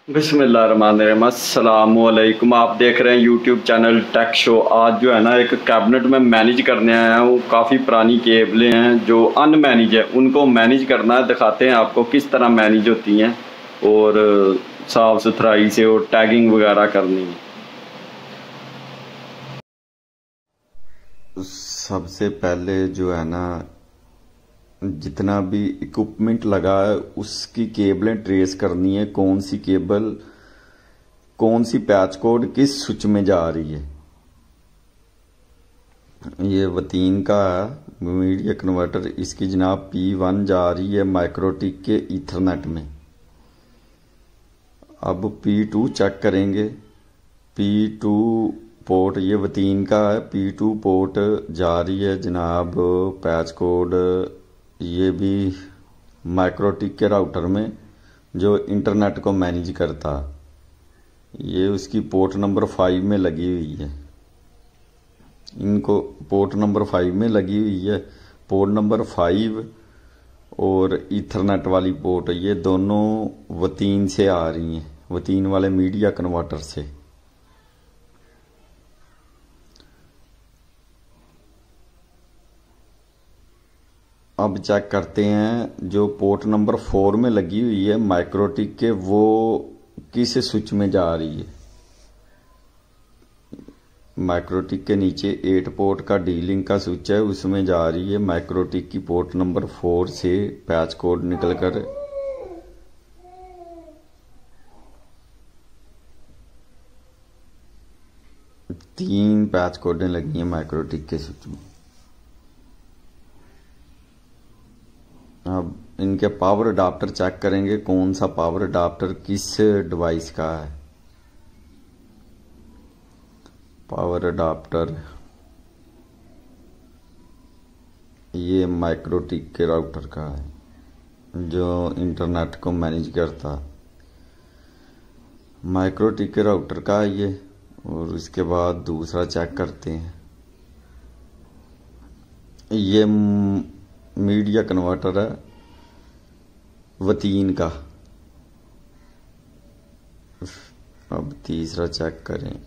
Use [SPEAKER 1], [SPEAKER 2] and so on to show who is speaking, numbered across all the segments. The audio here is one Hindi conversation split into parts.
[SPEAKER 1] बिस्मिल्लाहिर्रहमानिर्रहीम। अस्सलामुअलैकुम। आप देख रहे हैं यूट्यूब चैनल टेक शो। आज जो है ना एक कैबिनेट में मैनेज करने आया हूँ। काफ़ी पुरानी केबलें हैं जो अनमैनेज है, उनको मैनेज करना है। दिखाते हैं आपको किस तरह मैनेज होती हैं और साफ़ सुथराई से और टैगिंग वगैरह करनी है।
[SPEAKER 2] सबसे पहले जो है ना, जितना भी इक्विपमेंट लगा है उसकी केबलें ट्रेस करनी है। कौन सी केबल, कौन सी पैच कोड किस स्विच में जा रही है। ये वतीन का है मीडिया कन्वर्टर। इसकी जनाब P1 जा रही है माइक्रोटिक के ईथरनेट में। अब P2 चेक करेंगे। P2 पोर्ट ये वतीन का है। P2 पोर्ट जा रही है जनाब पैच कोड, ये भी माइक्रोटिक के राउटर में जो इंटरनेट को मैनेज करता। ये उसकी पोर्ट नंबर 5 में लगी हुई है। इनको पोर्ट नंबर 5 में लगी हुई है। पोर्ट नंबर 5 और ईथरनेट वाली पोर्ट ये दोनों वतीन से आ रही हैं, वतीन वाले मीडिया कन्वर्टर से। अब चेक करते हैं जो पोर्ट नंबर 4 में लगी हुई है माइक्रोटिक के, वो किस स्विच में जा रही है। माइक्रोटिक के नीचे 8 पोर्ट का डी-लिंक का स्विच है, उसमें जा रही है माइक्रोटिक की पोर्ट नंबर 4 से पैच कोड निकलकर। तीन पैच कोडें लगी हैं माइक्रोटिक के स्विच में। अब इनके पावर अडाप्टर चेक करेंगे, कौन सा पावर अडाप्टर किस डिवाइस का है। पावर अडाप्टर ये माइक्रोटिक के राउटर का है जो इंटरनेट को मैनेज करता। माइक्रोटिक के राउटर का है ये। और इसके बाद दूसरा चेक करते हैं। ये मीडिया कन्वर्टर है वतीन का। अब तीसरा चेक करें।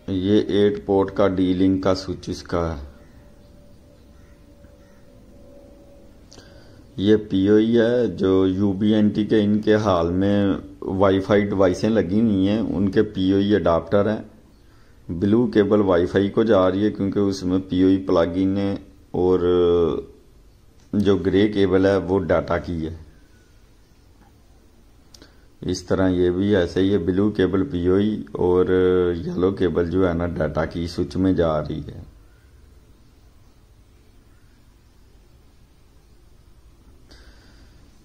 [SPEAKER 2] ये 8 पोर्ट का डी-लिंक का स्विच इसका है। ये पीओई है जो यूबीएनटी के इनके हाल में वाईफाई डिवाइसें लगी हुई हैं, उनके पीओई अडाप्टर हैं। ब्लू केबल वाईफाई को जा रही है क्योंकि उसमें पीओई प्लग इन है, और जो ग्रे केबल है वो डाटा की है। इस तरह ये भी ऐसे ही है, ब्लू केबल पीओई और येलो केबल जो है ना डाटा की स्विच में जा रही है।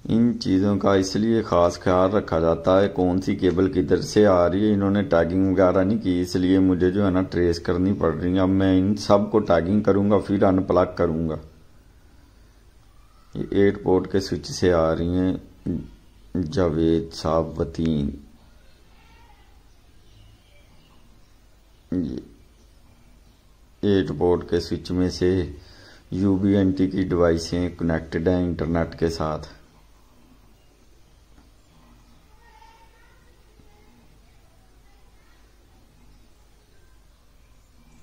[SPEAKER 2] इन चीज़ों का इसलिए ख़ास ख्याल रखा जाता है कौन सी केबल किधर से आ रही है। इन्होंने टैगिंग वगैरह नहीं की, इसलिए मुझे जो है ना ट्रेस करनी पड़ रही है। अब मैं इन सब को टैगिंग करूँगा फिर अनप्लग करूँगा। ये 8 पोर्ट के स्विच से आ रही हैं जावेद साहब वतीन। ये 8 पोर्ट के स्विच में से यूबीएनटी की डिवाइसें कनेक्टेड हैं इंटरनेट के साथ।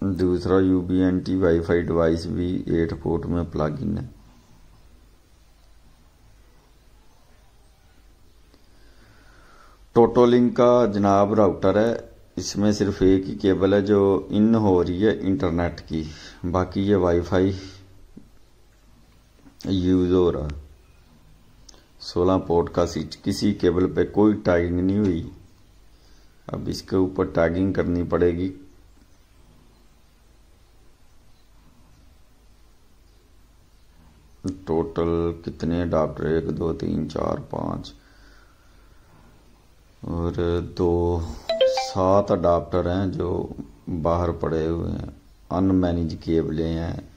[SPEAKER 2] दूसरा यूबीएनटी वाईफाई डिवाइस भी 8 पोर्ट में प्लग इन है। टोटोलिंक का जनाब राउटर है। इसमें सिर्फ एक ही केबल है जो इन हो रही है इंटरनेट की, बाकी ये वाईफाई यूज हो रहा। 16 पोर्ट का स्विच, किसी केबल पे कोई टैगिंग नहीं हुई। अब इसके ऊपर टैगिंग करनी पड़ेगी। टोटल कितने अडाप्टर, 1 2 3 4 5 और 2 7 अडाप्टर हैं जो बाहर पड़े हुए हैं। अनमैनेज केबलें हैं।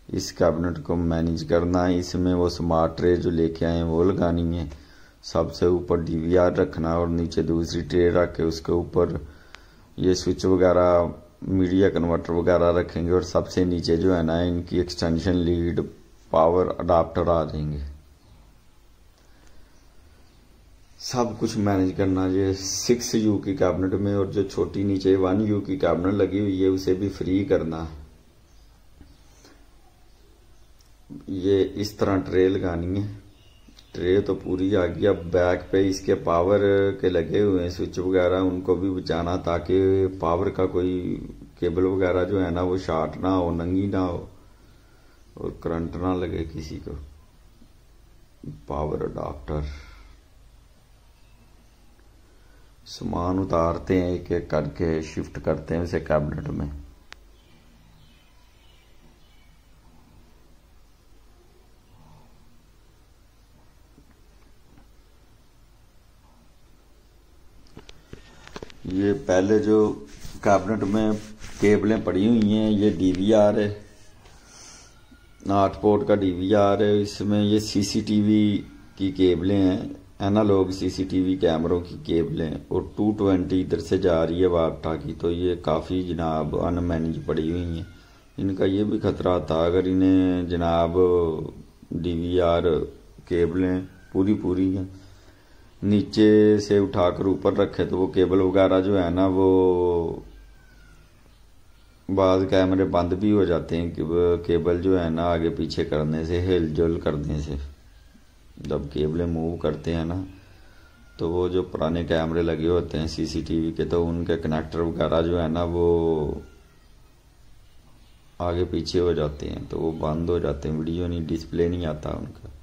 [SPEAKER 2] इस कैबिनेट को मैनेज करना है। इसमें वो स्मार्ट ट्रे जो लेके आए हैं वो लगानी है। सबसे ऊपर डीवीआर रखना और नीचे दूसरी ट्रे रख के उसके ऊपर ये स्विच वगैरह मीडिया कन्वर्टर वगैरह रखेंगे, और सबसे नीचे जो है ना इनकी एक्सटेंशन लीड पावर अडाप्टर आ जाएंगे। सब कुछ मैनेज करना। ये 6U की कैबिनेट में, और जो छोटी नीचे 1U की कैबिनेट लगी हुई है उसे भी फ्री करना। ये इस तरह ट्रे लगानी है। ट्रे तो पूरी आ गई। अब बैक पे इसके पावर के लगे हुए हैं स्विच वगैरह, उनको भी बचाना ताकि पावर का कोई केबल वगैरह जो है ना वो शॉर्ट ना हो, नंगी ना हो और करंट ना लगे किसी को। Power adapter. सामान उतारते हैं एक एक करके, शिफ्ट करते हैं उसे कैबिनेट में। ये पहले जो कैबिनेट में केबलें पड़ी हुई हैं, ये DVR है, 8 पोर्ट का DVR है। इसमें ये CCTV की केबलें हैं, एनालॉग CCTV कैमरों की केबलें, और 220 इधर से जा रही है वाटा की। तो ये काफ़ी जनाब अनमैनेज पड़ी हुई हैं। इनका ये भी खतरा था अगर इन्हें जनाब DVR केबलें पूरी पूरी हैं नीचे से उठाकर ऊपर रखे तो वो केबल वगैरह जो है ना वो बाद कैमरे बंद भी हो जाते हैं कि केबल जो है ना आगे पीछे करने से, हिलजुल करने से। जब केबलें मूव करते हैं ना तो वो जो पुराने कैमरे लगे होते हैं CCTV के, तो उनके कनेक्टर वगैरह जो है ना वो आगे पीछे हो जाते हैं, तो वो बंद हो जाते हैं, वीडियो नहीं, डिस्प्ले नहीं आता उनका।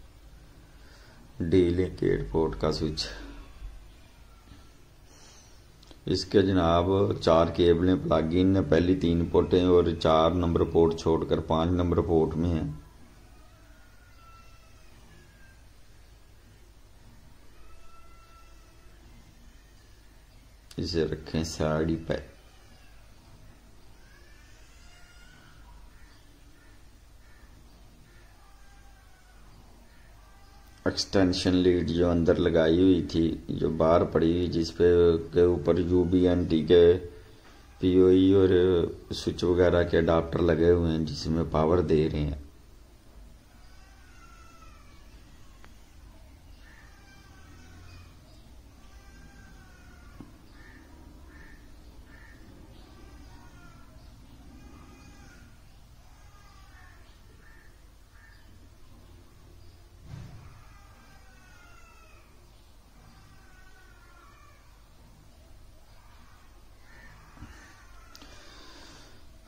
[SPEAKER 2] D-Link पोर्ट का स्विच। इसके जनाब 4 केबलें प्लग इन है, पहली 3 पोर्टें और 4 नंबर पोर्ट छोड़कर 5 नंबर पोर्ट में है। इसे रखें साइड पे। एक्सटेंशन लीड जो अंदर लगाई हुई थी, जो बाहर पड़ी हुई, जिसपे के ऊपर UBNT के POE और स्विच वगैरह के अडाप्टर लगे हुए हैं जिसमें पावर दे रहे हैं।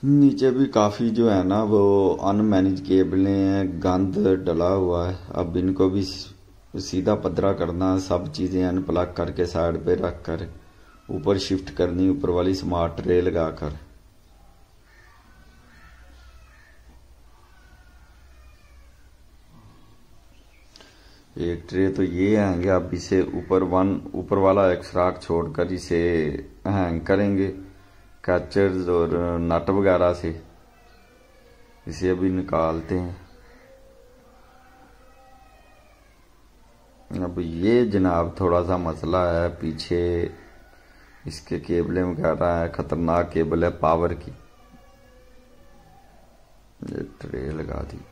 [SPEAKER 2] नीचे भी काफ़ी जो है ना वो अनमैनेज केबलें हैं, गंद डला हुआ है। अब इनको भी सीधा पद्धरा करना, सब चीज़ें अनप्लग करके साइड पे रख कर ऊपर शिफ्ट करनी, ऊपर वाली स्मार्ट ट्रे लगाकर। एक ट्रे तो ये आएंगे। अब इसे ऊपर वाला एक्सट्राक्ट छोड़कर इसे हैंग करेंगे कैचर्स और नट वगैरह से। इसे अभी निकालते हैं। अब ये जनाब थोड़ा सा मसला है, पीछे इसके केबलें वगैरह है, खतरनाक केबल है पावर की। ये ट्रे लगा दी।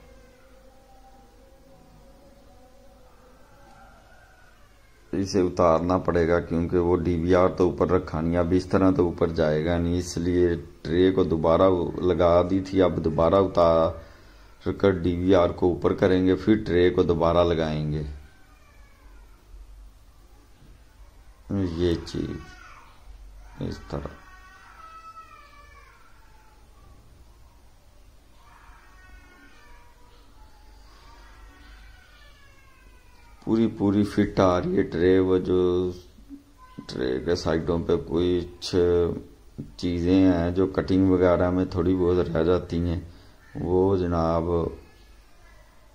[SPEAKER 2] इसे उतारना पड़ेगा क्योंकि वो DVR तो ऊपर रखा नहीं, अब इस तरह तो ऊपर जाएगा नहीं, इसलिए ट्रे को दोबारा लगा दी थी। अब दोबारा उतार कर DVR को ऊपर करेंगे, फिर ट्रे को दोबारा लगाएंगे। ये चीज इस तरह पूरी फिट आ रही है ट्रे। वो जो ट्रे के साइडों पे कुछ चीज़ें हैं जो कटिंग वगैरह में थोड़ी बहुत रह जाती हैं, वो जनाब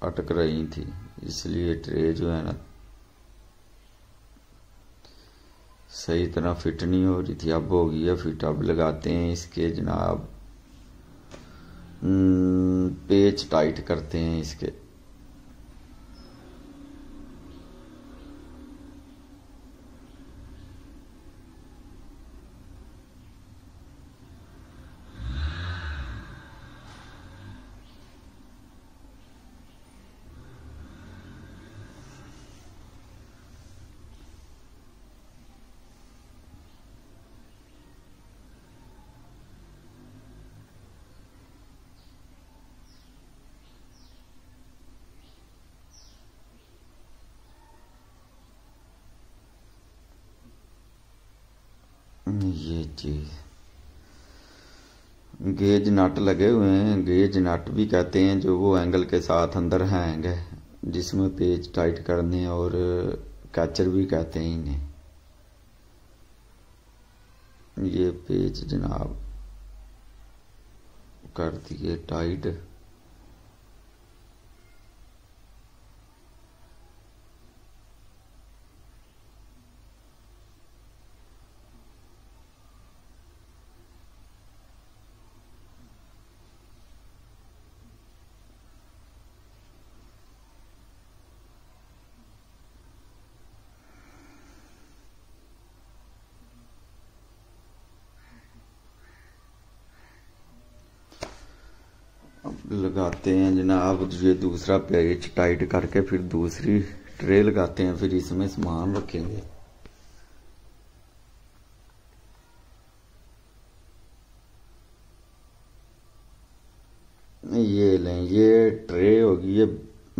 [SPEAKER 2] अटक रही थी, इसलिए ट्रे जो है ना सही तरह फिट नहीं हो रही थी। अब हो गई है फिट। अब लगाते हैं इसके जनाब पेच टाइट करते हैं इसके। ये चीज गेज नट लगे हुए हैं, गेज नट भी कहते हैं, जो वो एंगल के साथ अंदर हैंग है, जिसमें पेज टाइट करने, और कैचर भी कहते हैं इन्हें। ये पेज जनाब कर दिए टाइट। लगाते हैं जनाब ये दूसरा पेज टाइट करके, फिर दूसरी ट्रे लगाते हैं, फिर इसमें सामान रखेंगे। ये लें, ये ट्रे होगी, ये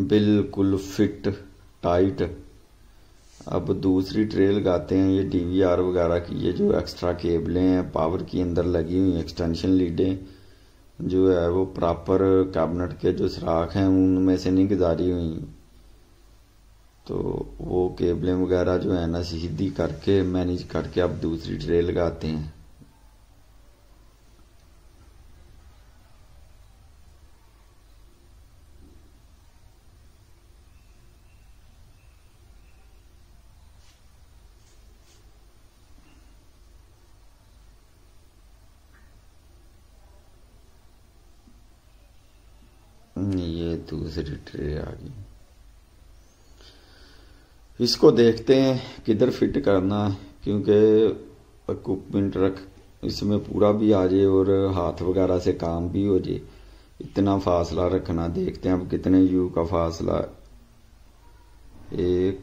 [SPEAKER 2] बिल्कुल फिट टाइट। अब दूसरी ट्रे लगाते हैं, ये डीवीआर वगैरह की, ये जो एक्स्ट्रा केबलें हैं पावर की अंदर लगी हुई एक्सटेंशन लीडें जो है वो प्रॉपर कैबिनेट के जो सुराख हैं उनमें से नहीं गुजारी हुई, तो वो केबलें वगैरह जो है ना सीधी करके मैनेज करके अब दूसरी ट्रे लगाते हैं। ये दूसरी ट्रे आ गई। इसको देखते हैं किधर फिट करना है, क्योंकि इक्विपमेंट रख इसमें पूरा भी आ जाए और हाथ वगैरह से काम भी हो जाए, इतना फासला रखना। देखते हैं अब कितने यू का फासला, 1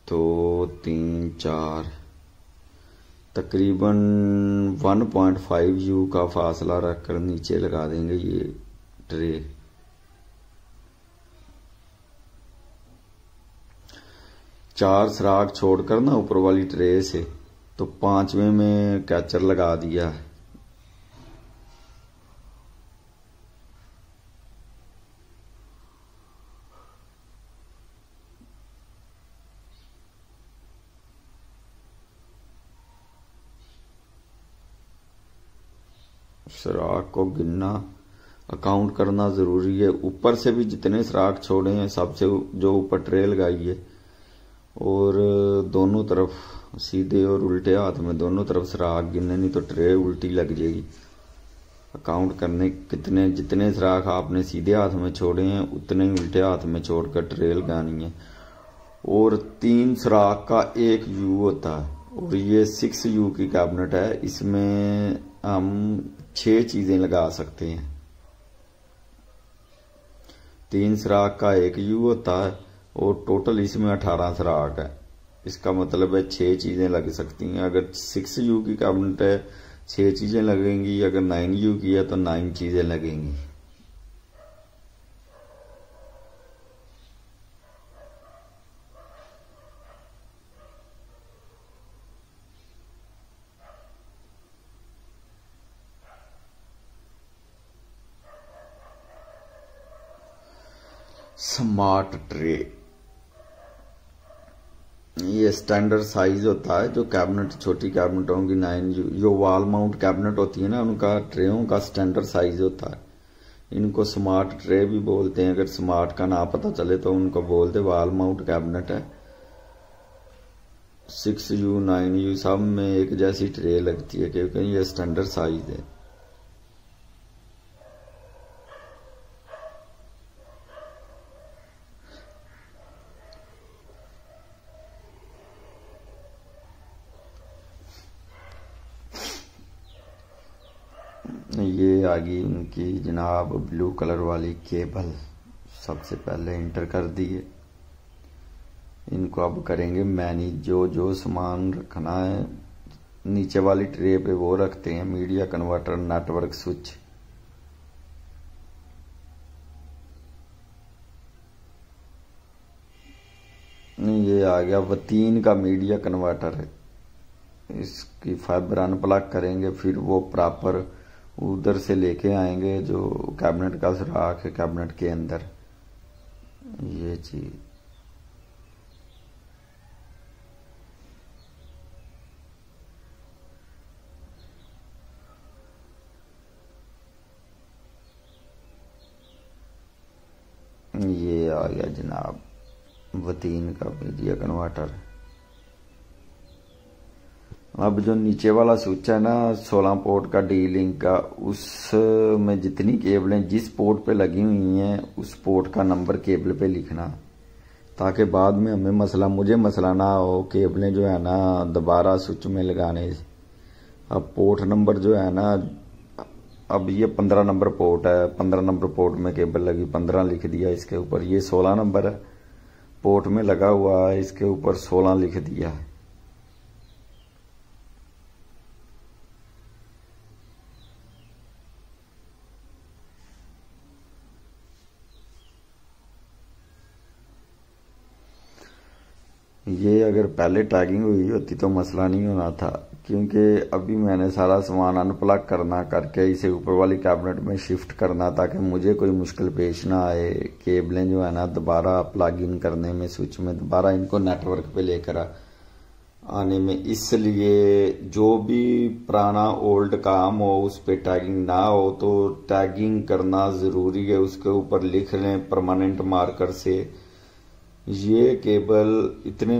[SPEAKER 2] 2 3 4, तकरीबन 1.5 यू का फासला रखकर नीचे लगा देंगे ये ट्रे। चार सुराख छोड़कर ना ऊपर वाली ट्रे से, तो 5वें में कैचर लगा दिया है। सुराख को गिनना, अकाउंट करना जरूरी है। ऊपर से भी जितने सुराख छोड़े हैं सबसे जो ऊपर ट्रे लगाई है, और दोनों तरफ सीधे और उल्टे हाथ में दोनों तरफ सुराख गिनने, नहीं तो ट्रे उल्टी लग जाएगी। अकाउंट करने कितने जितने सुराख आपने सीधे हाथ में छोड़े हैं उतने ही उल्टे हाथ में छोड़कर ट्रे लगानी है। और 3 सुराख का 1 यू होता है, और ये 6 यू की कैबिनेट है, इसमें हम 6 चीजें लगा सकते हैं। 3 सुराख का 1 यू होता है और टोटल इसमें 18 सुराख है। इसका मतलब है 6 चीजें लग सकती हैं। अगर 6 यू की कैबिनेट है 6 चीजें लगेंगी, अगर 9 यू की है तो 9 चीजें लगेंगी। स्मार्ट ट्रे ये स्टैंडर्ड साइज होता है। जो कैबिनेट छोटी कैबिनेटों की 9 जो वॉल माउंट कैबिनेट होती है ना, उनका ट्रेयों का स्टैंडर्ड साइज होता है। इनको स्मार्ट ट्रे भी बोलते हैं। अगर स्मार्ट का ना पता चले तो उनको बोलते वॉल माउंट कैबिनेट है। 6 यू 9 यू सब में एक जैसी ट्रे लगती है, क्योंकि ये स्टैंडर्ड साइज है। ये आ गई उनकी जनाब ब्लू कलर वाली केबल, सबसे पहले इंटर कर दिए। इनको अब करेंगे मैनेज। जो जो सामान रखना है नीचे वाली ट्रे पे वो रखते हैं। मीडिया कन्वर्टर, नेटवर्क स्विच, ये आ गया वतीन का मीडिया कन्वर्टर है। इसकी फाइबर अनप्लग करेंगे, फिर वो प्रॉपर उधर से लेके आएंगे जो कैबिनेट का सुराख है कैबिनेट के अंदर, ये चीज। ये आ गया जनाब वतीन का मीडिया कन्वर्टर। अब जो नीचे वाला स्विच है ना 16 पोर्ट का डी लिंक का, उसमें जितनी केबलें जिस पोर्ट पे लगी हुई हैं उस पोर्ट का नंबर केबल पे लिखना, ताकि बाद में हमें मुझे मसला ना हो केबलें जो है ना दोबारा स्विच में लगाने से। अब पोर्ट नंबर जो है ना, अब ये 15 नंबर पोर्ट है, 15 नंबर पोर्ट में केबल लगी, 15 लिख दिया इसके ऊपर। ये 16 नंबर है पोर्ट में लगा हुआ है, इसके ऊपर 16 लिख दिया है। ये अगर पहले टैगिंग हुई होती तो मसला नहीं होना था, क्योंकि अभी मैंने सारा सामान अनप्लग करना करके इसे ऊपर वाली कैबिनेट में शिफ्ट करना, ताकि मुझे कोई मुश्किल पेश ना आए केबलें जो है ना दोबारा प्लग इन करने में, स्विच में दोबारा इनको नेटवर्क पे लेकर आने में। इसलिए जो भी पुराना ओल्ड काम हो उस पे टैगिंग ना हो तो टैगिंग करना ज़रूरी है। उसके ऊपर लिख लें परमानेंट मार्कर से ये केबल इतने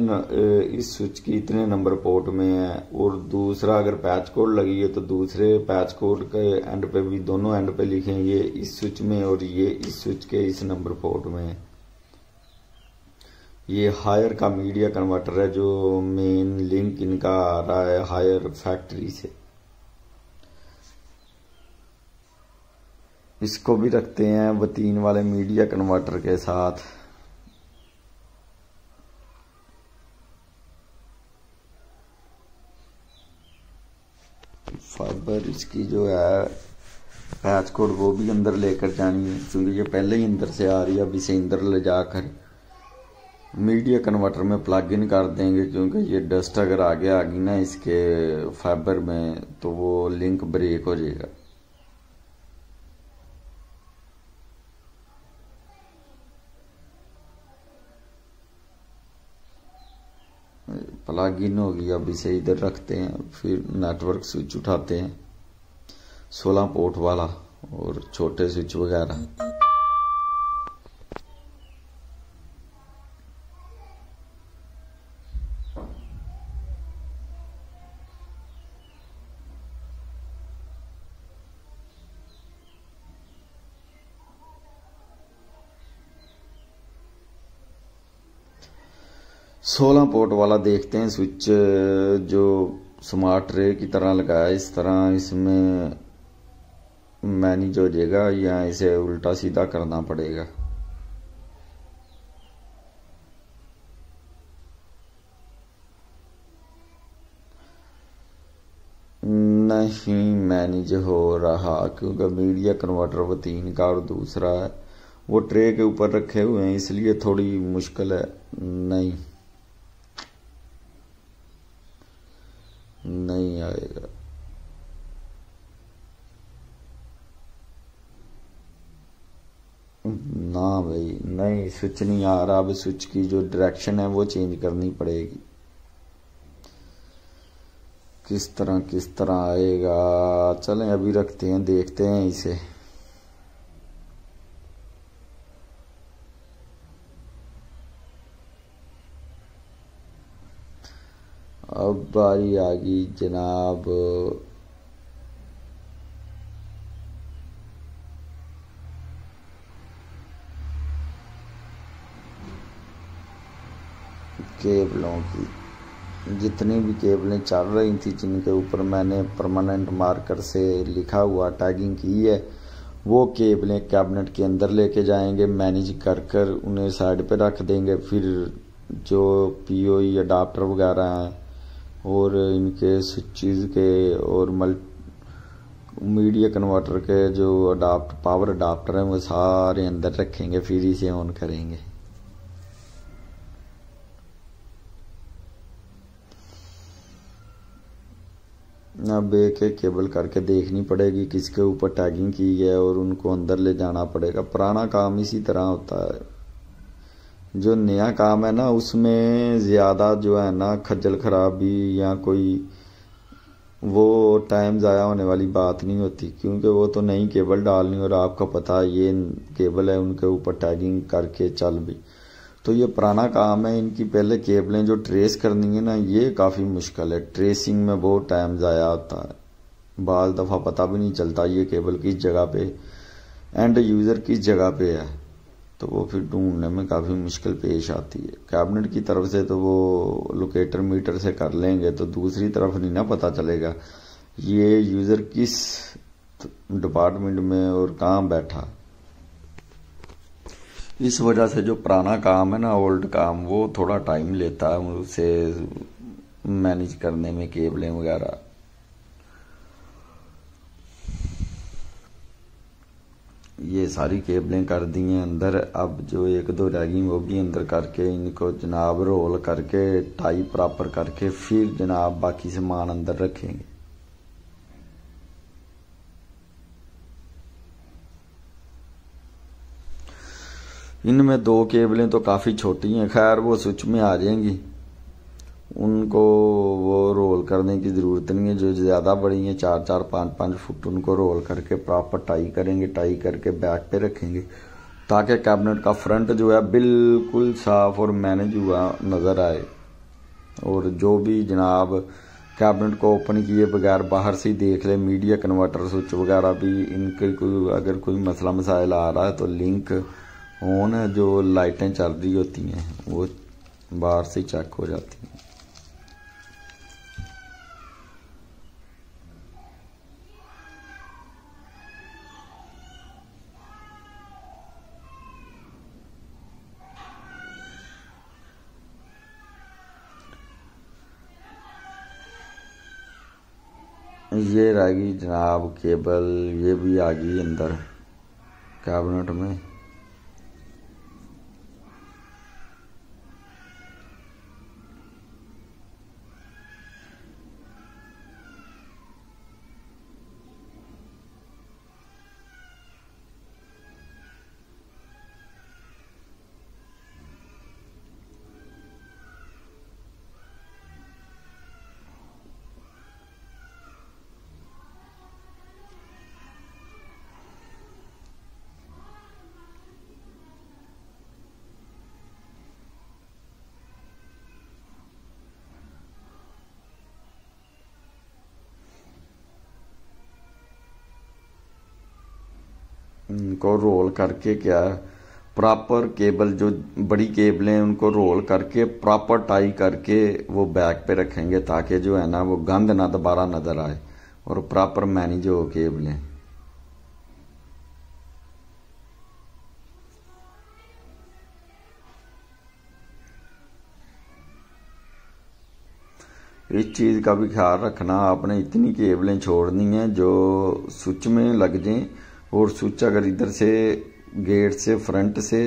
[SPEAKER 2] इस स्विच की इतने नंबर पोर्ट में है, और दूसरा अगर पैच कोड लगी है तो दूसरे पैच कोड के एंड पे भी, दोनों एंड पे लिखें ये इस स्विच में और ये इस स्विच के इस नंबर पोर्ट में है। ये हायर का मीडिया कन्वर्टर है जो मेन लिंक इनका आ रहा है हायर फैक्ट्री से। इसको भी रखते हैं वतीन वाले मीडिया कन्वर्टर के साथ। फाइबर इसकी जो है पैच कोड वो भी अंदर लेकर जानी है, क्योंकि ये पहले ही अंदर से आ रही है। अब इसे अंदर ले जाकर मीडिया कन्वर्टर में प्लग इन कर देंगे, क्योंकि ये डस्ट अगर आगे आ गई ना इसके फाइबर में तो वो लिंक ब्रेक हो जाएगा। प्लग इन होगी, अब इसे इधर रखते हैं, फिर नेटवर्क स्विच उठाते हैं 16 पोर्ट वाला और छोटे स्विच वगैरह। सोलह पोर्ट वाला देखते हैं स्विच जो स्मार्ट ट्रे की तरह लगाया है, इस तरह इसमें मैनेज हो जाएगा या इसे उल्टा सीधा करना पड़ेगा। नहीं मैनेज हो रहा, क्योंकि मीडिया कन्वर्टर वो 3 का और दूसरा है वो ट्रे के ऊपर रखे हुए हैं, इसलिए थोड़ी मुश्किल है। नहीं आएगा। ना भाई नहीं, स्विच नहीं आ रहा। अब स्विच की जो डायरेक्शन है वो चेंज करनी पड़ेगी। किस तरह आएगा, चलें अभी रखते हैं, देखते हैं इसे। अब बारी आ गई जनाब केबलों की। जितनी भी केबलें चल रही थी जिनके ऊपर मैंने परमानेंट मार्कर से लिखा हुआ टैगिंग की है, वो केबलें कैबिनेट के अंदर लेके जाएंगे, मैनेज कर उन्हें साइड पे रख देंगे। फिर जो पीओई अडाप्टर वगैरह हैं और इनके स्विचेस के और मीडिया कन्वर्टर के जो पावर अडाप्टर हैं वो सारे अंदर रखेंगे, फिर इसे ऑन करेंगे। अब एक एक केबल करके देखनी पड़ेगी किसके ऊपर टैगिंग की है और उनको अंदर ले जाना पड़ेगा। पुराना काम इसी तरह होता है। जो नया काम है ना उसमें ज़्यादा जो है ना खज्जल खराबी या कोई वो टाइम ज़ाया होने वाली बात नहीं होती, क्योंकि वो तो नई केबल डालनी और आपको पता है ये केबल है, उनके ऊपर टैगिंग करके चल भी। तो ये पुराना काम है। इनकी पहले केबलें जो ट्रेस करनी है ना ये काफ़ी मुश्किल है। ट्रेसिंग में बहुत टाइम ज़ाया होता है। बाज़ दफ़ा पता भी नहीं चलता ये केबल किस जगह पे, एंड यूज़र किस जगह पे है, तो वो फिर ढूंढने में काफ़ी मुश्किल पेश आती है। कैबिनेट की तरफ से तो वो लोकेटर मीटर से कर लेंगे, तो दूसरी तरफ नहीं ना पता चलेगा ये यूज़र किस डिपार्टमेंट में और कहाँ बैठा। इस वजह से जो पुराना काम है ना, ओल्ड काम, वो थोड़ा टाइम लेता है उसे मैनेज करने में, केबलें वगैरह। ये सारी केबलें कर दी हैं अंदर। अब जो एक दो रह गई वो भी अंदर करके इनको जनाब रोल करके टाई प्रॉपर करके फिर जनाब बाकी सामान अंदर रखेंगे। इनमें दो केबलें तो काफ़ी छोटी हैं, खैर वो स्विच में आ जाएंगी, उनको वो रोल करने की ज़रूरत नहीं है। जो ज़्यादा बड़ी हैं 4-4, 5-5 फुट, उनको रोल करके प्रॉपर टाई करेंगे। टाई करके बैक पे रखेंगे ताकि कैबिनेट का फ्रंट जो है बिल्कुल साफ और मैनेज हुआ नज़र आए। और जो भी जनाब कैबिनेट को ओपन किए बगैर बाहर से ही देख ले, मीडिया कन्वर्टर स्विच वगैरह भी इनके कोई अगर कोई मसला मसाइल आ रहा है तो लिंक ऑन है, जो लाइटें चल रही होती हैं वो बाहर से चेक हो जाती हैं। ये रहेगी जनाब केबल, ये भी आ गई अंदर कैबिनेट में। इनको रोल करके क्या प्रॉपर केबल, जो बड़ी केबलें हैं उनको रोल करके प्रॉपर टाई करके वो बैक पे रखेंगे ताकि जो है ना वो गंद ना दोबारा नज़र आए और प्रॉपर मैनेज हो केबलें। इस चीज़ का भी ख्याल रखना, आपने इतनी केबलें छोड़नी हैं जो स्विच में लग जाएं, और स्विच अगर इधर से गेट से फ्रंट से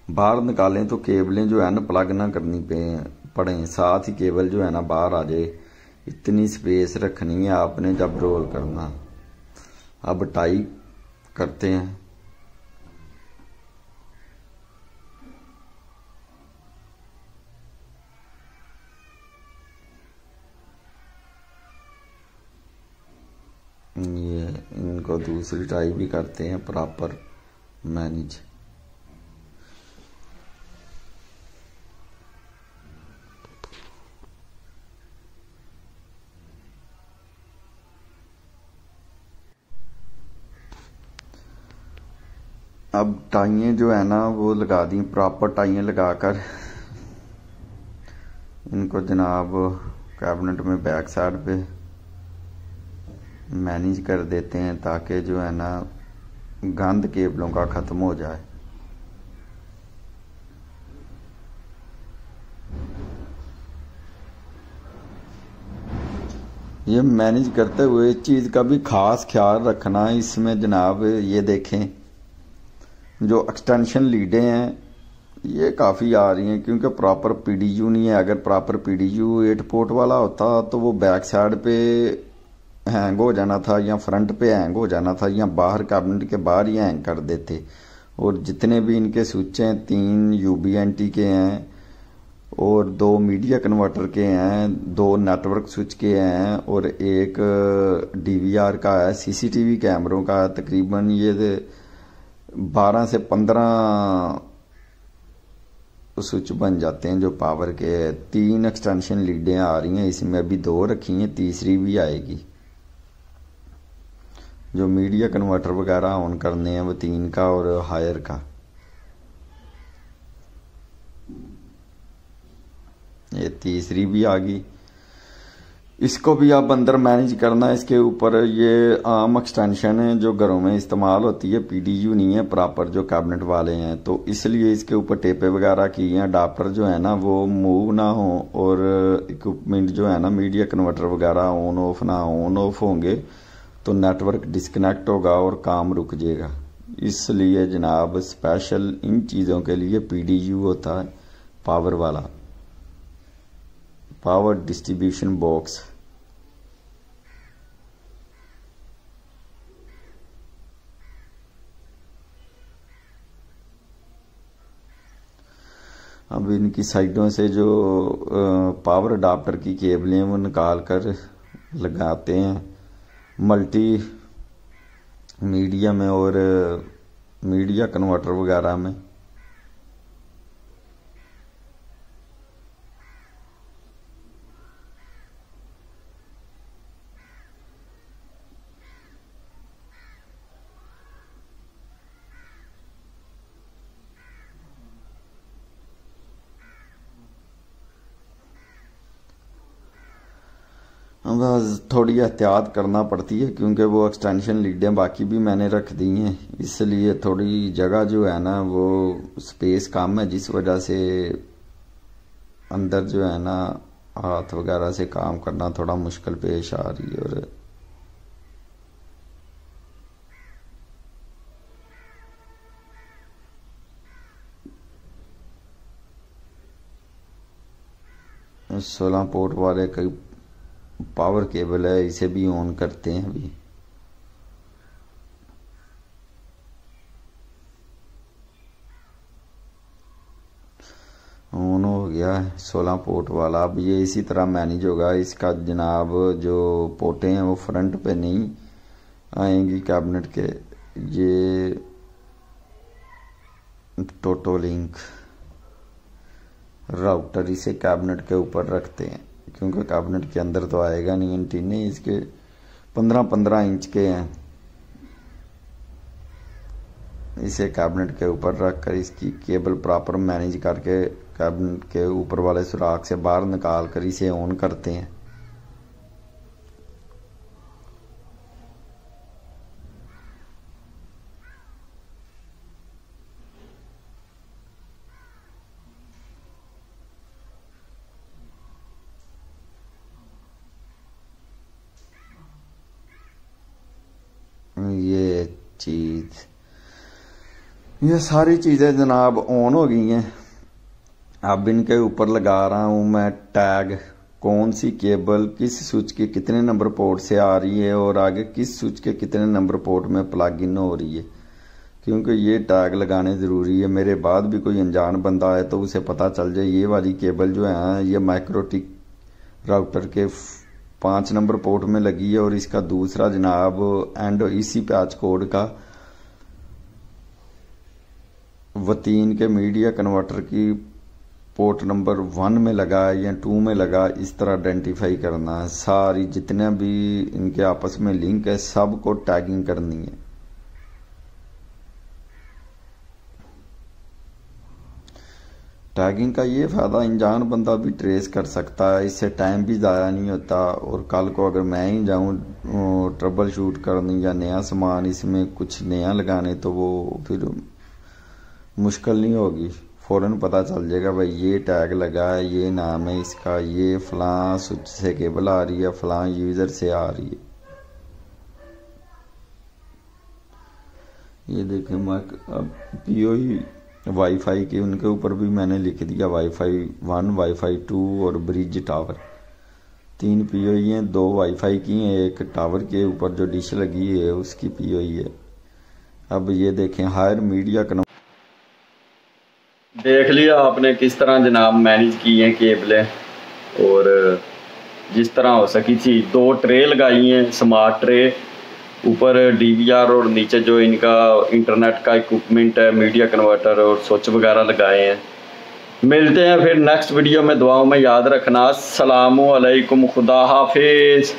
[SPEAKER 2] बाहर निकालें तो केबलें जो है ना प्लग ना करनी पड़े, साथ ही केबल जो है ना बाहर आ जाए। इतनी स्पेस रखनी है आपने जब रोल करना। अब टाई करते हैं। ये इनको दूसरी टाई भी करते हैं प्रॉपर मैनेज। अब टाइयाँ जो है ना वो लगा दी, प्रॉपर टाइयाँ लगाकर इनको जनाब कैबिनेट में बैक साइड पे मैनेज कर देते हैं ताकि जो है ना गंद केबलों का ख़त्म हो जाए। ये मैनेज करते हुए इस चीज़ का भी ख़ास ख्याल रखना। इसमें जनाब ये देखें जो एक्सटेंशन लीडें हैं ये काफ़ी आ रही हैं क्योंकि प्रॉपर पीडीयू नहीं है। अगर प्रॉपर पीडीयू 8 पोर्ट वाला होता तो वो बैक साइड पे हैंग हो जाना था, या फ्रंट पे हैंग हो जाना था, या बाहर कैबिनेट के बाहर ही हैंग कर देते। और जितने भी इनके स्विच हैं 3 UBNT के हैं और 2 मीडिया कन्वर्टर के हैं, 2 नेटवर्क स्विच के हैं और एक DVR का है, CCTV कैमरों का। तकरीबन ये 12 से 15 स्विच बन जाते हैं जो पावर के। 3 एक्सटेंशन लीडें आ रही हैं, इसमें अभी 2 रखी हैं, तीसरी भी आएगी। जो मीडिया कन्वर्टर वगैरह ऑन करने हैं वो 3 का और हायर का। ये तीसरी भी आ गई। इसको भी आप अंदर मैनेज करना है। इसके ऊपर ये आम एक्सटेंशन है जो घरों में इस्तेमाल होती है, PDU नहीं है प्रॉपर जो कैबिनेट वाले हैं, तो इसलिए इसके ऊपर टेपे वगैरह की हैं। अडाप्टर जो है ना वो मूव ना हो और इक्विपमेंट जो है ना मीडिया कन्वर्टर वगैरह ऑन ऑफ ना ऑन ऑफ होंगे तो नेटवर्क डिस्कनेक्ट होगा और काम रुक जाएगा। इसलिए जनाब स्पेशल इन चीज़ों के लिए PDU होता है, पावर वाला, पावर डिस्ट्रीब्यूशन बॉक्स। अब इनकी साइडों से जो पावर अडाप्टर की केबलें वो निकाल कर लगाते हैं मल्टी मीडिया में और मीडिया कन्वर्टर वगैरह में। बस थोड़ी एहतियात करना पड़ती है क्योंकि वो एक्सटेंशन लीडें बाकी भी मैंने रख दी हैं, इसलिए थोड़ी जगह जो है ना वो स्पेस कम है, जिस वजह से अंदर जो है ना हाथ वगैरह से काम करना थोड़ा मुश्किल पेश आ रही है। और इस 16 पोर्ट वाले कई पावर केबल है, इसे भी ऑन करते हैं। अभी ऑन हो गया है 16 पोर्ट वाला। अब ये इसी तरह मैनेज होगा। इसका जनाब जो पोर्टें हैं वो फ्रंट पे नहीं आएंगी कैबिनेट के। ये टोटो लिंक राउटर इसे कैबिनेट के ऊपर रखते हैं क्योंकि कैबिनेट के अंदर तो आएगा नहीं। एंटीने इसके 15-15 इंच के हैं। इसे कैबिनेट के ऊपर रख कर इसकी केबल प्रॉपर मैनेज करके कैबिनेट के ऊपर वाले सुराख से बाहर निकाल कर इसे ऑन करते हैं। ये सारी चीज़ें जनाब ऑन हो गई हैं। अब इनके ऊपर लगा रहा हूँ मैं टैग, कौन सी केबल किस स्विच के कितने नंबर पोर्ट से आ रही है और आगे किस स्विच के कितने नंबर पोर्ट में प्लग इन हो रही है, क्योंकि ये टैग लगाने ज़रूरी है। मेरे बाद भी कोई अनजान बंदा है तो उसे पता चल जाए ये वाली केबल जो है ये माइक्रोटिक राउटर के 5 नंबर पोर्ट में लगी है और इसका दूसरा जनाब एंड इसी पैच कोड का W3 के मीडिया कन्वर्टर की पोर्ट नंबर 1 में लगा है या 2 में लगा, इस तरह आइडेंटिफाई करना है। सारी जितने भी इनके आपस में लिंक है सबको टैगिंग करनी है। टैगिंग का ये फ़ायदा अनजान बंदा भी ट्रेस कर सकता है, इससे टाइम भी ज़ाया नहीं होता। और कल को अगर मैं ही जाऊँ ट्रबल शूट करने या नया सामान इसमें कुछ नया लगाने तो वो फिर मुश्किल नहीं होगी, फ़ौरन पता चल जाएगा भाई ये टैग लगा है, ये नाम है इसका, ये फ़लाँ स्विच से केबल आ रही है, फ़लाँ यूज़र से आ रही है। ये देखें अब POE वाईफाई के उनके ऊपर भी मैंने लिख दिया वाईफाई 1, वाईफाई 2 और ब्रिज टावर। 3 पीओई हैं, 2 वाईफाई की हैं, एक टावर के ऊपर जो डिश लगी है उसकी पीओई है। अब ये देखें हायर मीडिया कनेक्ट।
[SPEAKER 1] देख लिया आपने किस तरह जनाब मैनेज की हैं केबलें, और जिस तरह हो सकी थी 2 ट्रे लगाई हैं, स्मार्ट ट्रे, ऊपर डीवीआर और नीचे जो इनका इंटरनेट का इक्विपमेंट है, मीडिया कन्वर्टर और स्विच वगैरह लगाए हैं। मिलते हैं फिर नेक्स्ट वीडियो में, दुआओं में याद रखना। अस्सलामु अलैकुम, खुदा हाफिज़।